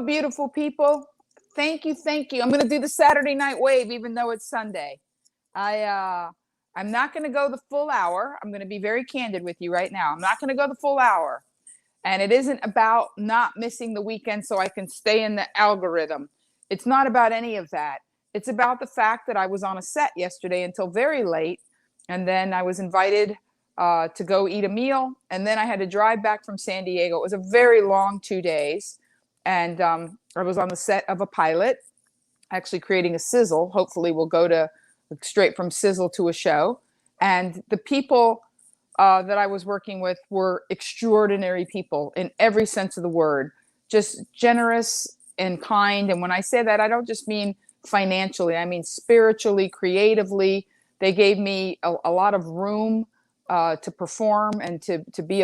Hello, beautiful people. Thank you, thank you. I'm going to do the Saturday night wave, even though it's Sunday. I'm not going to go the full hour. I'm going to be very candid with you right now. I'm not going to go the full hour, and it isn't about not missing the weekend so I can stay in the algorithm. It's not about any of that. It's about the fact that I was on a set yesterday until very late, and then I was invited to go eat a meal, and then I had to drive back from San Diego. It was a very long 2 days. And I was on the set of a pilot, actually creating a sizzle. Hopefully we'll go to straight from sizzle to a show. And the people that I was working with were extraordinary people in every sense of the word, just generous and kind. And when I say that, I don't just mean financially, I mean spiritually, creatively. They gave me a lot of room to perform and to be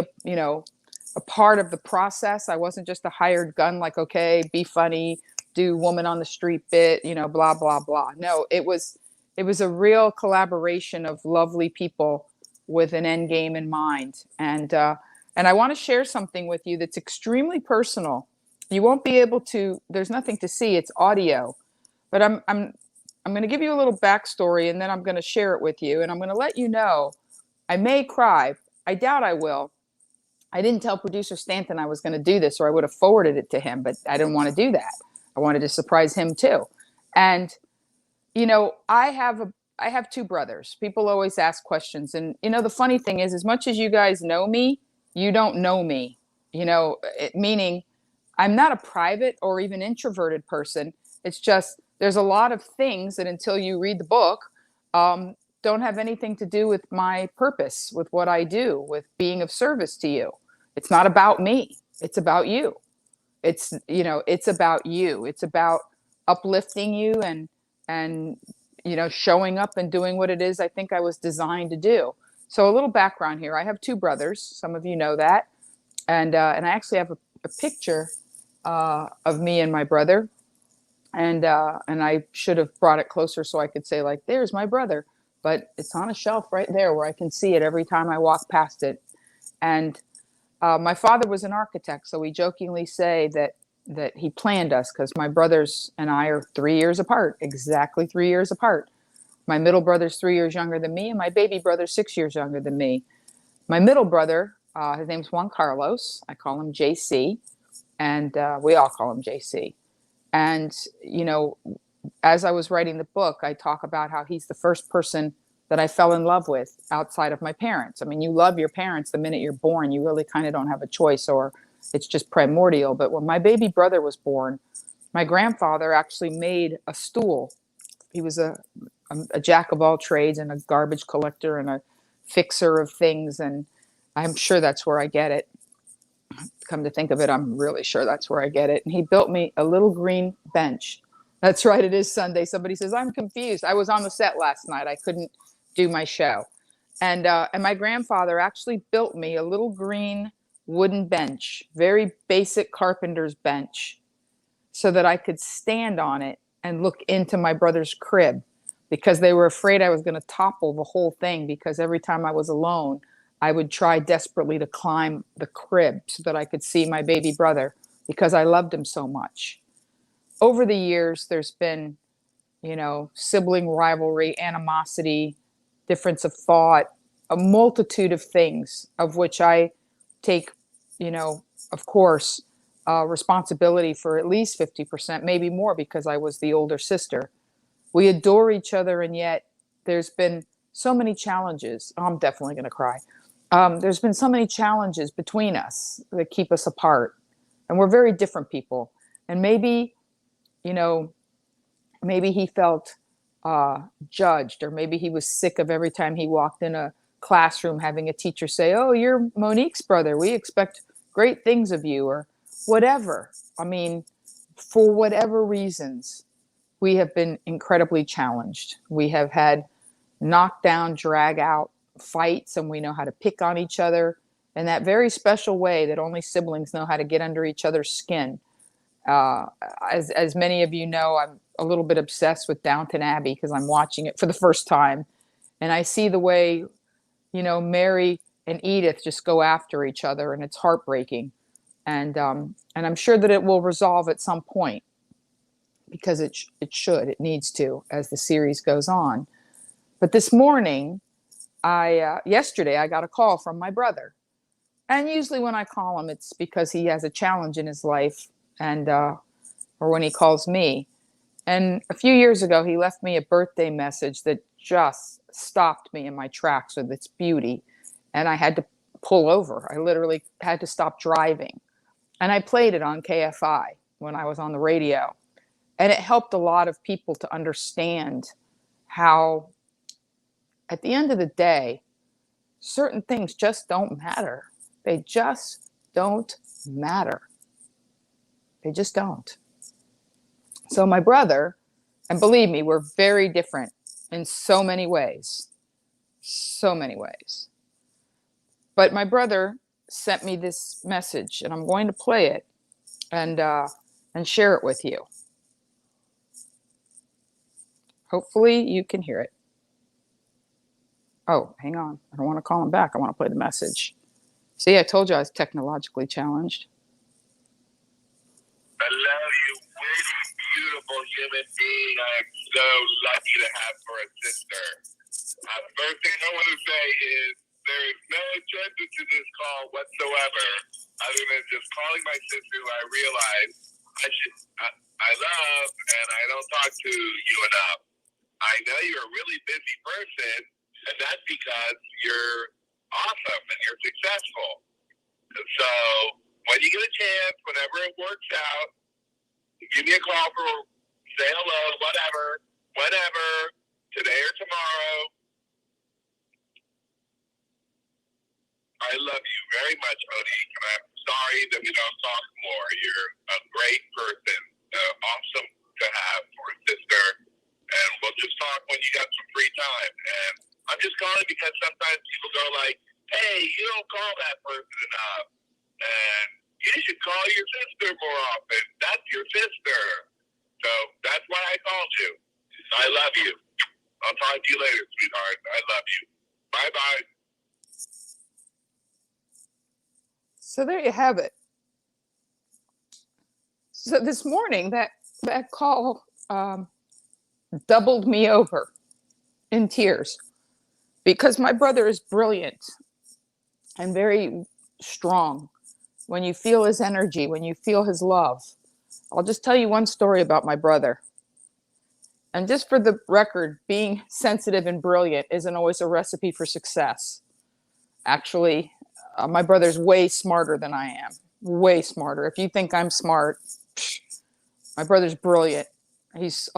a part of the process. I wasn't just a hired gun, like, okay, be funny, do woman on the street bit, blah, blah, blah. No, it was a real collaboration of lovely people with an end game in mind. And I want to share something with you that's extremely personal. You won't be able to, there's nothing to see, it's audio, but I'm going to give you a little backstory, and then I'm going to share it with you. And I'm going to let you know, I may cry. I doubt I will. I didn't tell producer Stanton I was going to do this, or I would have forwarded it to him, but I didn't want to do that. I wanted to surprise him too. And, I have two brothers. People always ask questions. And, the funny thing is, as much as you guys know me, you don't know me, meaning I'm not a private or even introverted person. It's just, there's a lot of things that until you read the book, don't have anything to do with my purpose, with what I do, with being of service to you. It's not about me. It's about you. It's about you. It's about uplifting you and showing up and doing what it is I think I was designed to do. So a little background here. I have two brothers. Some of you know that. And I actually have a picture of me and my brother. And I should have brought it closer so I could say, like, there's my brother. But it's on a shelf right there where I can see it every time I walk past it. And my father was an architect, so we jokingly say that he planned us, because my brothers and I are 3 years apart, exactly 3 years apart. My middle brother's 3 years younger than me, and my baby brother's 6 years younger than me. My middle brother, his name's Juan Carlos. I call him JC, and we all call him JC. And, as I was writing the book, I talk about how he's the first person that I fell in love with outside of my parents. I mean, you love your parents the minute you're born. You really kind of don't have a choice, or it's just primordial. But when my baby brother was born, my grandfather actually made a stool. He was a jack of all trades and a garbage collector and a fixer of things. And I'm sure that's where I get it. Come to think of it, I'm really sure that's where I get it. And he built me a little green bench. That's right, it is Sunday. Somebody says, I'm confused. I was on the set last night. I couldn't do my show. And my grandfather actually built me a little green wooden bench, very basic carpenter's bench, so that I could stand on it and look into my brother's crib, because they were afraid I was going to topple the whole thing, because every time I was alone, I would try desperately to climb the crib so that I could see my baby brother, because I loved him so much. Over the years, there's been, sibling rivalry, animosity, difference of thought, a multitude of things of which I take, of course, responsibility for at least 50%, maybe more, because I was the older sister. We adore each other, and yet there's been so many challenges. Oh, I'm definitely going to cry. There's been so many challenges between us that keep us apart, and we're very different people. And maybe, maybe he felt judged, or maybe he was sick of every time he walked in a classroom having a teacher say, oh, you're Monique's brother. We expect great things of you, or whatever. I mean, for whatever reasons, we have been incredibly challenged. We have had knockdown, drag out fights, and we know how to pick on each other in that very special way that only siblings know how to get under each other's skin. As many of you know, I'm a little bit obsessed with Downton Abbey, because I'm watching it for the first time, and I see the way, Mary and Edith just go after each other, and it's heartbreaking. And I'm sure that it will resolve at some point, because it needs to, as the series goes on. But this morning, yesterday, I got a call from my brother. And usually when I call him, it's because he has a challenge in his life, and or when he calls me. And a few years ago, he left me a birthday message that just stopped me in my tracks with its beauty. And I had to pull over. I literally had to stop driving. And I played it on KFI when I was on the radio. And it helped a lot of people to understand how, at the end of the day, certain things just don't matter. They just don't matter. They just don't. So my brother, and believe me, we're very different in so many ways. So many ways. But my brother sent me this message, and I'm going to play it and share it with you. Hopefully you can hear it. Oh, hang on. I don't want to call him back. I want to play the message. See, I told you I was technologically challenged. Hello, you witty, beautiful human being I am so lucky to have for a sister. First thing I want to say is there is no agenda to this call whatsoever, other than just calling my sister who I realize I love and I don't talk to you enough. I know you're a really busy person, and that's because you're awesome and you're successful. And so when you get a chance, whenever it works out, give me a call for say hello, whatever, today or tomorrow. I love you very much, Monique, and I'm sorry that we don't talk more. You're a great person, awesome to have for a sister, and we'll just talk when you got some free time. And I'm just calling because sometimes people go like, hey, you don't call that person enough, and you should call your sister more often. That's your sister. So that's why I called you. I love you. I'll talk to you later, sweetheart. I love you. Bye-bye. So there you have it. So this morning, that call doubled me over in tears, because my brother is brilliant and very strong. When you feel his energy, when you feel his love. I'll just tell you one story about my brother. And just for the record, being sensitive and brilliant isn't always a recipe for success. Actually, my brother's way smarter than I am. Way smarter. If you think I'm smart, my brother's brilliant. He's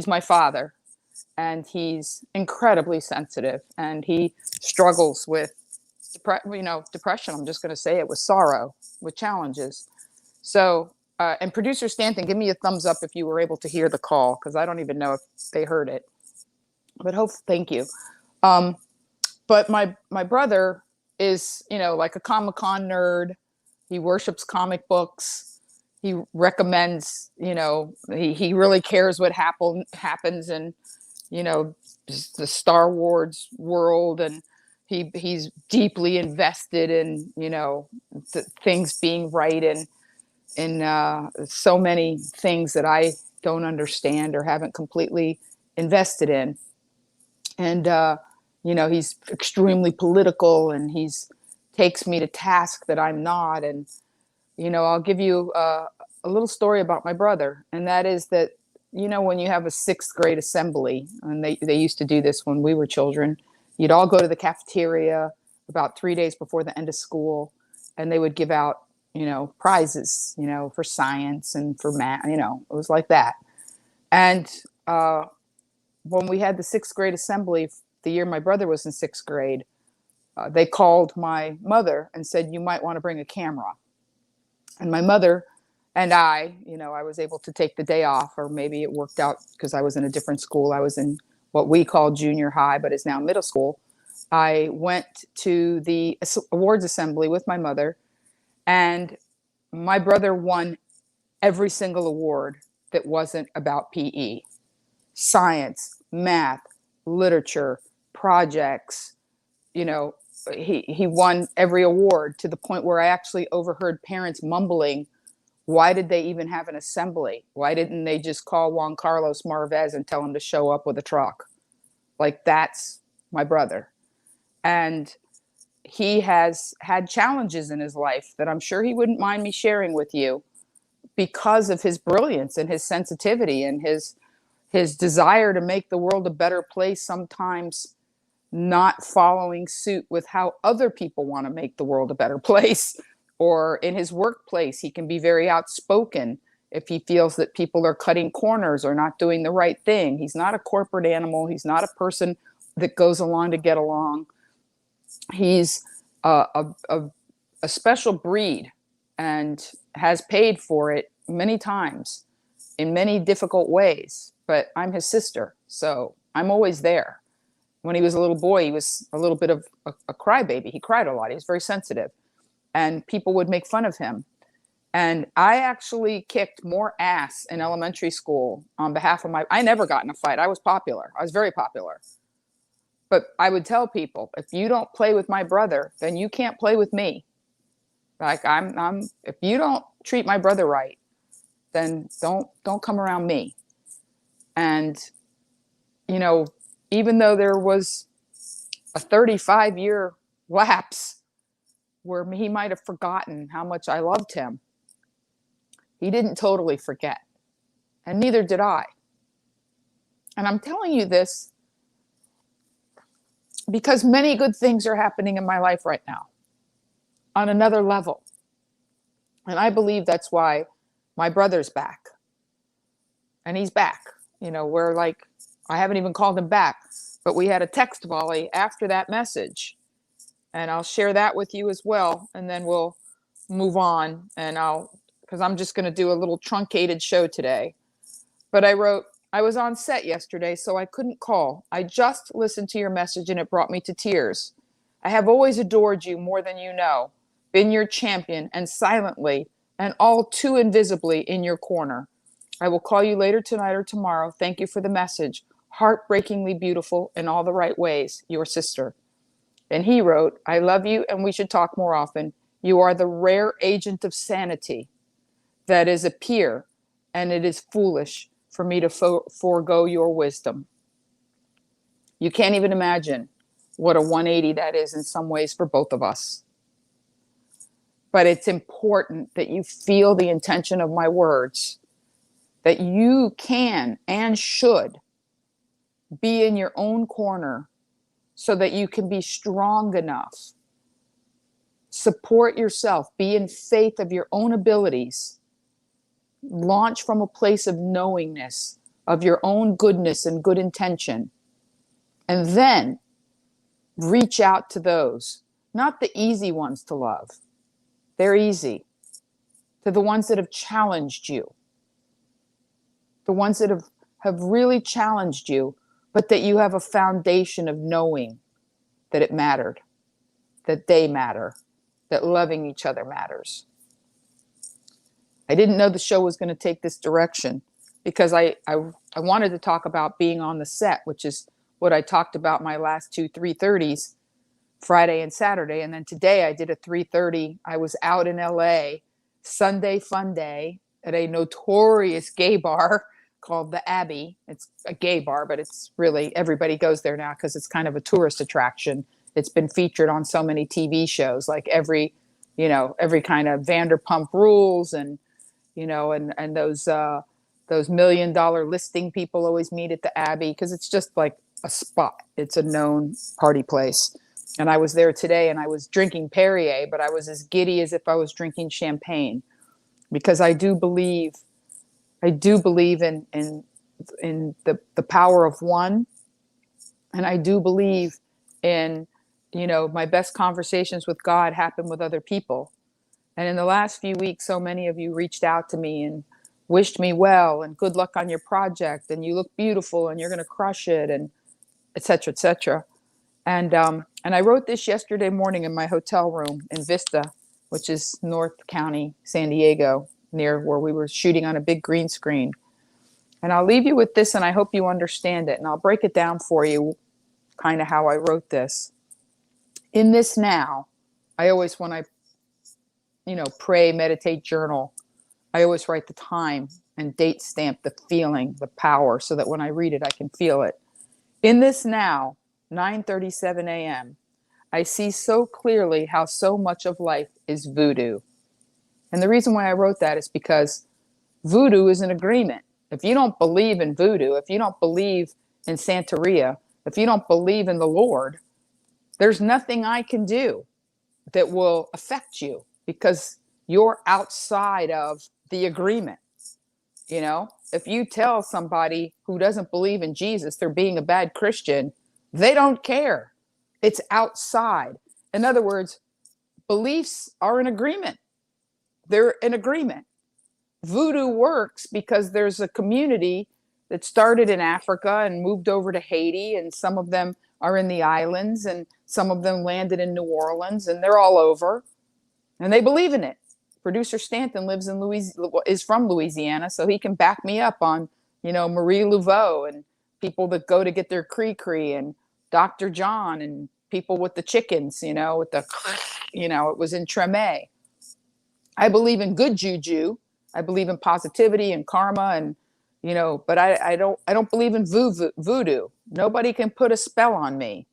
my father, and he's incredibly sensitive, and he struggles with depression. I'm just going to say it, with sorrow, with challenges. So, and producer Stanton, give me a thumbs up if you were able to hear the call, because I don't even know if they heard it. But thank you. But my brother is, like a Comic-Con nerd. He worships comic books. He recommends, he really cares what happens in, the Star Wars world, and he's deeply invested in, things being right, and in so many things that I don't understand or haven't completely invested in. And he's extremely political, and he's takes me to task that I'm not. And I'll give you a little story about my brother, and that is that when you have a 6th grade assembly, and they used to do this when we were children, you'd all go to the cafeteria about 3 days before the end of school, and they would give out prizes, for science and for math. It was like that. And when we had the 6th grade assembly, the year my brother was in 6th grade, they called my mother and said, you might want to bring a camera. And my mother and I was able to take the day off, or maybe it worked out because I was in a different school. I was in what we call junior high, but is now middle school. I went to the awards assembly with my mother, and my brother won every single award that wasn't about PE. Science, math, literature, projects, he won every award, to the point where I actually overheard parents mumbling, why did they even have an assembly? Why didn't they just call Juan Carlos Marvez and tell him to show up with a truck? Like, that's my brother. And he has had challenges in his life that I'm sure he wouldn't mind me sharing with you, because of his brilliance and his sensitivity and his desire to make the world a better place, sometimes not following suit with how other people want to make the world a better place. Or in his workplace, he can be very outspoken if he feels that people are cutting corners or not doing the right thing. He's not a corporate animal. He's not a person that goes along to get along. He's a special breed, and has paid for it many times in many difficult ways. But I'm his sister, so I'm always there. When he was a little boy, he was a little bit of a crybaby. He cried a lot. He was very sensitive, and people would make fun of him. And I actually kicked more ass in elementary school on behalf of I never got in a fight. I was popular. I was very popular. But I would tell people, if you don't play with my brother, then you can't play with me. Like, if you don't treat my brother right, then don't come around me. And, you know, even though there was a 35-year lapse where he might have forgotten how much I loved him, he didn't totally forget. And neither did I. And I'm telling you this because many good things are happening in my life right now on another level. And I believe that's why my brother's back. And he's back. You know, we're like, I haven't even called him back, but we had a text volley after that message. And I'll share that with you as well. And then we'll move on. And because I'm just going to do a little truncated show today. But I wrote, I was on set yesterday, so I couldn't call. I just listened to your message and it brought me to tears. I have always adored you more than you know, been your champion, and silently and all too invisibly in your corner. I will call you later tonight or tomorrow. Thank you for the message. Heartbreakingly beautiful in all the right ways. Your sister. And he wrote, I love you and we should talk more often. You are the rare agent of sanity that is a peer, and it is foolish for me to forego your wisdom. You can't even imagine what a 180 that is in some ways for both of us. But it's important that you feel the intention of my words, that you can and should be in your own corner so that you can be strong enough. Support yourself, be in faith of your own abilities. Launch from a place of knowingness of your own goodness and good intention. And then reach out to those, not the easy ones to love. They're easy. To the ones that have challenged you. The ones that have really challenged you, but that you have a foundation of knowing that it mattered, that they matter, that loving each other matters. I didn't know the show was going to take this direction because I wanted to talk about being on the set, which is what I talked about my last 2 3:30s, Friday and Saturday. And then today I did a 3:30. I was out in LA, Sunday fun day, at a notorious gay bar called the Abbey. It's a gay bar, but it's really, everybody goes there now because it's kind of a tourist attraction. It's been featured on so many TV shows, like every kind of Vanderpump Rules and, and those $1 million listing people always meet at the Abbey, because it's just like a spot. It's a known party place. And I was there today and I was drinking Perrier, but I was as giddy as if I was drinking champagne, because I do believe in the power of one. And I do believe in, my best conversations with God happen with other people. And in the last few weeks, so many of you reached out to me and wished me well and good luck on your project. And you look beautiful and you're going to crush it, and et cetera, et cetera. And I wrote this yesterday morning in my hotel room in Vista, which is North County, San Diego, near where we were shooting on a big green screen. And I'll leave you with this, and I hope you understand it. And I'll break it down for you, kind of how I wrote this. In this now, I always, when I, pray, meditate, journal, I always write the time and date stamp the feeling, the power, so that when I read it, I can feel it. In this now, 9:37 a.m., I see so clearly how so much of life is voodoo. And the reason why I wrote that is because voodoo is an agreement. If you don't believe in voodoo, if you don't believe in Santeria, if you don't believe in the Lord, there's nothing I can do that will affect you because you're outside of the agreement. If you tell somebody who doesn't believe in Jesus they're being a bad Christian, they don't care. It's outside. In other words, beliefs are an agreement. They're an agreement. Voodoo works because there's a community that started in Africa and moved over to Haiti, and some of them are in the islands, and some of them landed in New Orleans, and they're all over, and they believe in it. Producer Stanton is from Louisiana, so he can back me up on, Marie Laveau and people that go to get their cree and Dr. John and people with the chickens, with the, it was in Treme. I believe in good juju. I believe in positivity and karma and, but I don't believe in voodoo. Nobody can put a spell on me.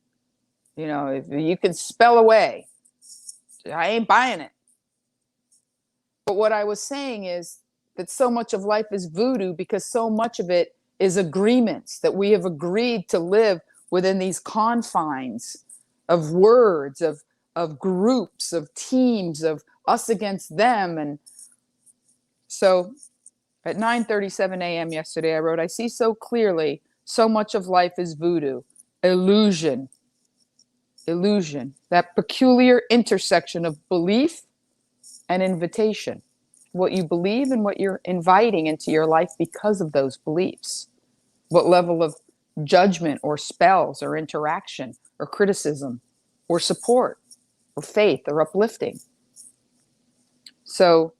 If you can spell away, I ain't buying it. But what I was saying is that so much of life is voodoo because so much of it is agreements that we have agreed to live within these confines of words, of groups, of teams, of us against them. And so at 9:37 a.m. yesterday, I wrote, I see so clearly so much of life is voodoo, illusion, that peculiar intersection of belief and invitation, what you believe and what you're inviting into your life because of those beliefs, what level of judgment or spells or interaction or criticism or support or faith or uplifting. So,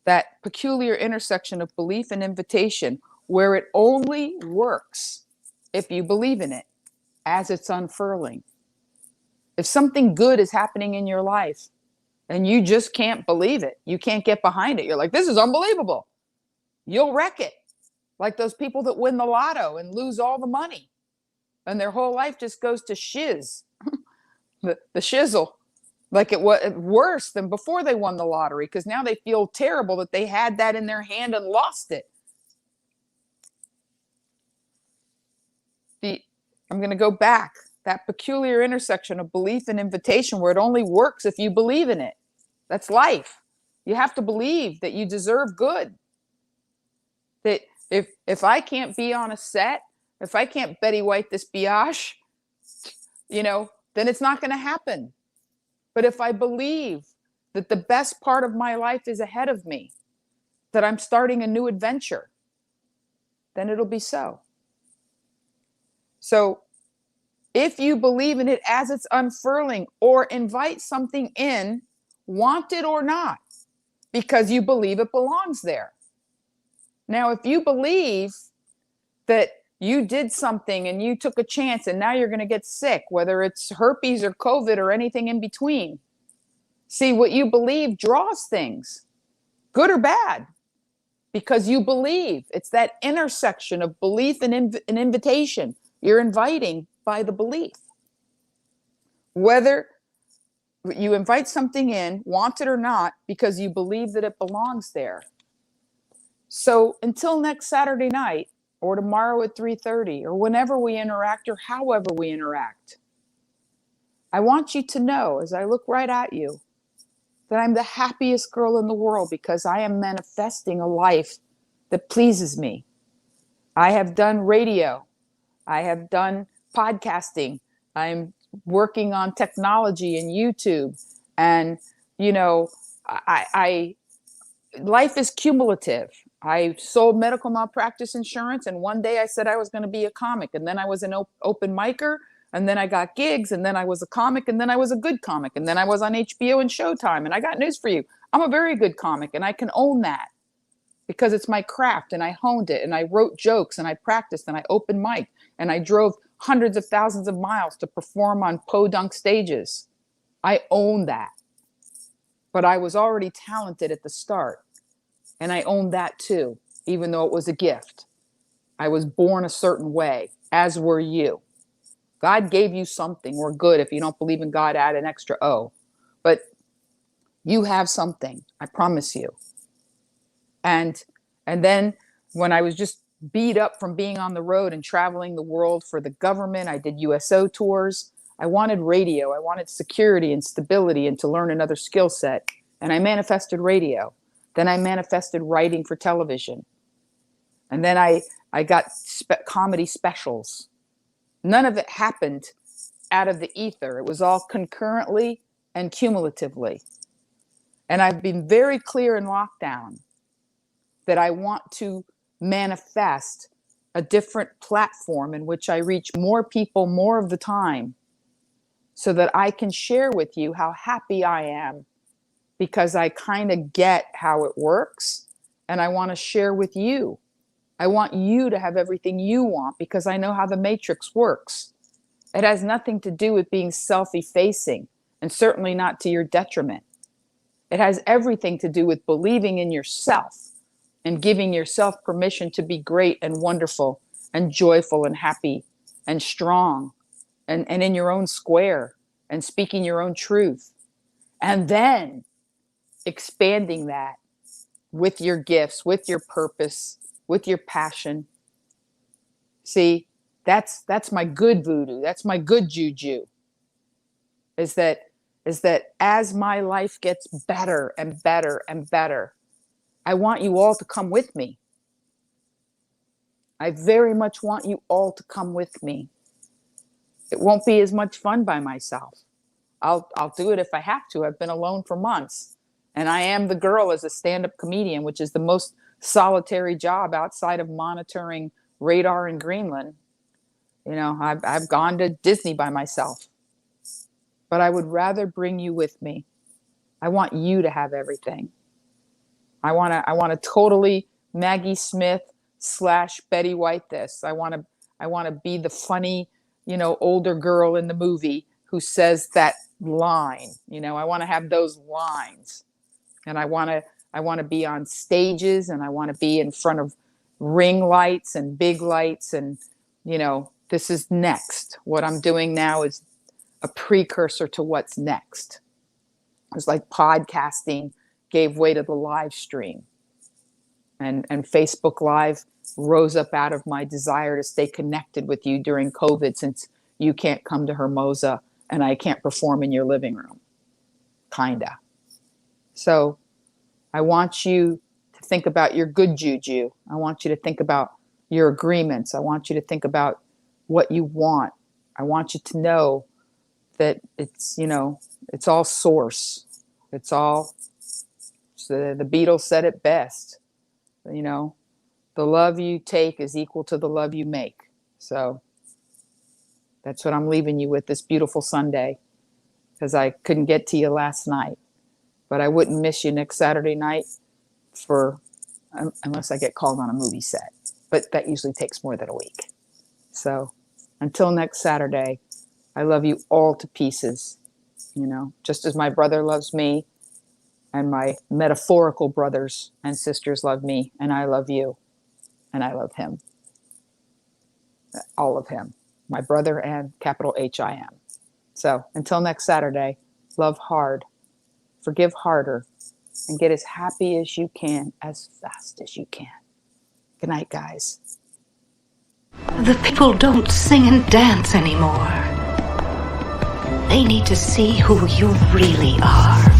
that peculiar intersection of belief and invitation, where it only works if you believe in it as it's unfurling. If something good is happening in your life and you just can't believe it, you can't get behind it, you're like, this is unbelievable, you'll wreck it. Like those people that win the lotto and lose all the money and their whole life just goes to shiz, the shizzle. Like it was worse than before they won the lottery, because now they feel terrible that they had that in their hand and lost it. I'm going to go back. That peculiar intersection of belief and invitation, where it only works if you believe in it. That's life. You have to believe that you deserve good. That if I can't be on a set, if I can't Betty White this biatch, then it's not going to happen. But if I believe that the best part of my life is ahead of me, that I'm starting a new adventure, then it'll be so. So if you believe in it as it's unfurling, or invite something in, want it or not, because you believe it belongs there. Now, if you believe that you did something and you took a chance and now you're going to get sick, whether it's herpes or COVID or anything in between, see, what you believe draws things, good or bad, because you believe. It's that intersection of belief and invitation. You're inviting by the belief. Whether you invite something in, want it or not, because you believe that it belongs there. So until next Saturday night, or tomorrow at 3:30, or whenever we interact, or however we interact, I want you to know, as I look right at you, that I'm the happiest girl in the world because I am manifesting a life that pleases me. I have done radio. I have done podcasting. I'm working on technology and YouTube. And, life is cumulative. I sold medical malpractice insurance, and one day I said I was going to be a comic, and then I was an open micer, and then I got gigs, and then I was a comic, and then I was a good comic, and then I was on HBO and Showtime. And I got news for you. I'm a very good comic, and I can own that because it's my craft, and I honed it, and I wrote jokes, and I practiced, and I open mic, and I drove hundreds of thousands of miles to perform on podunk stages. I own that. But I was already talented at the start. And I own that too, even though it was a gift. I was born a certain way, as were you. God gave you something. We're good. If you don't believe in God, add an extra O. But you have something, I promise you. And then when I was just beat up from being on the road and traveling the world for the government, I did USO tours. I wanted radio. I wanted security and stability and to learn another skill set. And I manifested radio. Then I manifested writing for television. And then I got comedy specials. None of it happened out of the ether. It was all concurrently and cumulatively. And I've been very clear in lockdown that I want to manifest a different platform in which I reach more people more of the time so that I can share with you how happy I am because I kind of get how it works and I want to share with you. I want you to have everything you want because I know how the matrix works. It has nothing to do with being self-effacing and certainly not to your detriment. It has everything to do with believing in yourself and giving yourself permission to be great and wonderful and joyful and happy and strong and in your own square and speaking your own truth. And then expanding that with your gifts, with your purpose, with your passion. See, that's my good voodoo. That's my good juju. Is that as my life gets better and better and better, I want you all to come with me. I very much want you all to come with me. It won't be as much fun by myself. I'll do it if I have to. I've been alone for months. And I am the girl as a stand-up comedian, which is the most solitary job outside of monitoring radar in Greenland. You know, I've gone to Disney by myself. But I would rather bring you with me. I want you to have everything. I want to totally Maggie Smith / Betty White this. I want to be the funny, you know, older girl in the movie who says that line. You know, I want to have those lines. And I want to be on stages and I want to be in front of ring lights and big lights. And, you know, this is next. What I'm doing now is a precursor to what's next. It's like podcasting gave way to the live stream. And Facebook Live rose up out of my desire to stay connected with you during COVID, since you can't come to Hermosa and I can't perform in your living room. Kinda. So I want you to think about your good juju. I want you to think about your agreements. I want you to think about what you want. I want you to know that it's, you know, it's all source. It's all, the Beatles said it best. You know, the love you take is equal to the love you make. So that's what I'm leaving you with this beautiful Sunday, because I couldn't get to you last night, but I wouldn't miss you next Saturday night unless I get called on a movie set, but that usually takes more than a week. So until next Saturday, I love you all to pieces, you know, just as my brother loves me and my metaphorical brothers and sisters love me, and I love you and I love him. All of him, my brother and capital H-I-M. So until next Saturday, love hard, forgive harder, and get as happy as you can, as fast as you can. Good night, guys. The people don't sing and dance anymore. They need to see who you really are.